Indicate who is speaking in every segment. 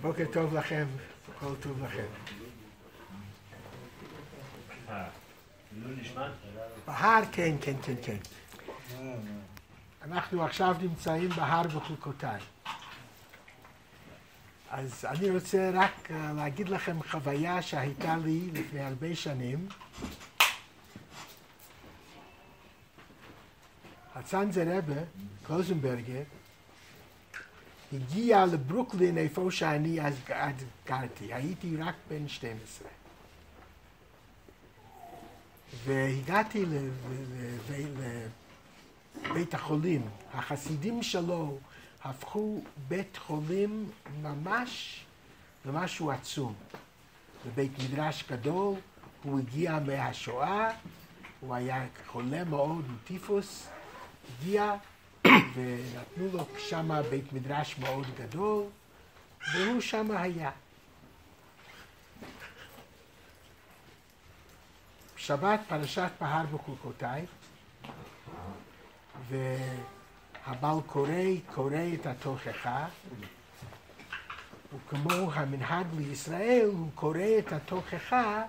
Speaker 1: בוקר טוב לכם, כל טוב לכם. בהר, כן. אנחנו עכשיו נמצאים בהר בחוקותיי. אז אני רוצה רק להגיד לכם חוויה שהייתה לי לפני הרבה שנים. הצאנזר רבה, קלוזנברגר, הגיע לברוקלין איפה שאני אז גרתי. הייתי רק בן 12. והגעתי לבית החולים. החסידים שלו הפכו בית חולים ממש למשהו עצום. בבית מדרש גדול, הוא הגיע מהשואה, הוא היה חולה מאוד מטיפוס, הגיע ונתנו לו שמה בית מדרש מאוד גדול, והוא שמה היה. שבת פרשת בהר בחוקותיי, והבעל קורא את התוכחה, וכמו המנהג לישראל, הוא קורא את התוכחה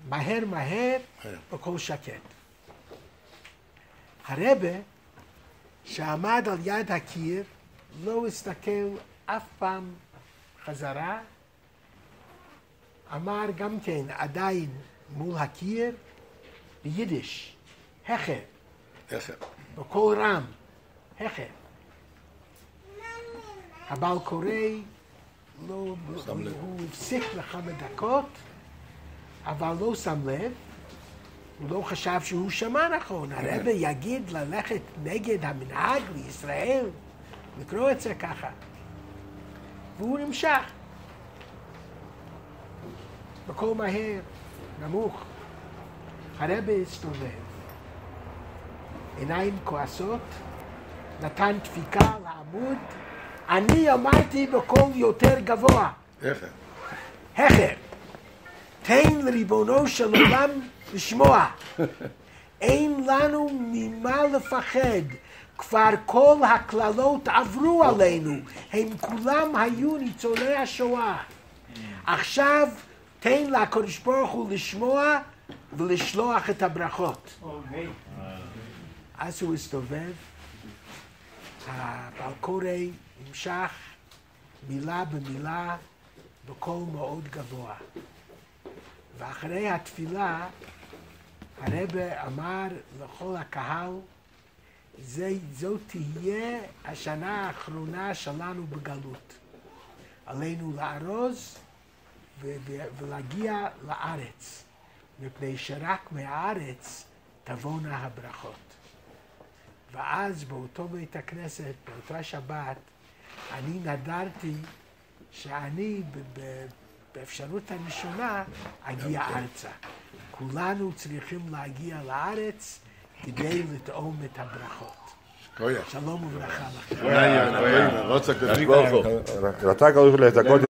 Speaker 1: מהר בקול שקט. הרבה שעמד על יד הקיר לא הסתכל אף פעם חזרה, אמר גם כן עדיין מול הקיר ביידיש, הכר, בקול רם, הכר. הבעל קורא הוא הפסיק לכמה דקות, אבל לא שם לב, הוא לא חשב שהוא שמע נכון. הרבי יגיד ללכת נגד המנהג לישראל, לקרוא את זה ככה. והוא נמשך. בקול מהר, נמוך. הרבי הסתובב. עיניים כועסות, נתן דפיקה לעמוד. אני אמרתי בקול יותר גבוה. הכר. תן לריבונו של עולם לשמוע. אין לנו ממה לפחד. כבר כל הכללות עברו עלינו. הם כולם היו ניצולי השואה. עכשיו תן לקדוש ברוך הוא לשמוע ולשלוח את הברכות. אז הוא הסתובב. הבעל קורא המשך מילה במילה בקול מאוד גבוה. ואחרי התפילה, הרבי אמר לכל הקהל, זאת תהיה השנה האחרונה שלנו בגלות. עלינו לארוז ולהגיע לארץ, מפני שרק מהארץ תבואנה הברכות. ואז באותו בית הכנסת, באותה שבת, אני נדרתי שאני באפשרות הראשונה אגיע ארצה. כולנו צריכים להגיע לארץ כדי לטעום את הברכות. שלום וברכה לכם.
Speaker 2: רצה קודם כל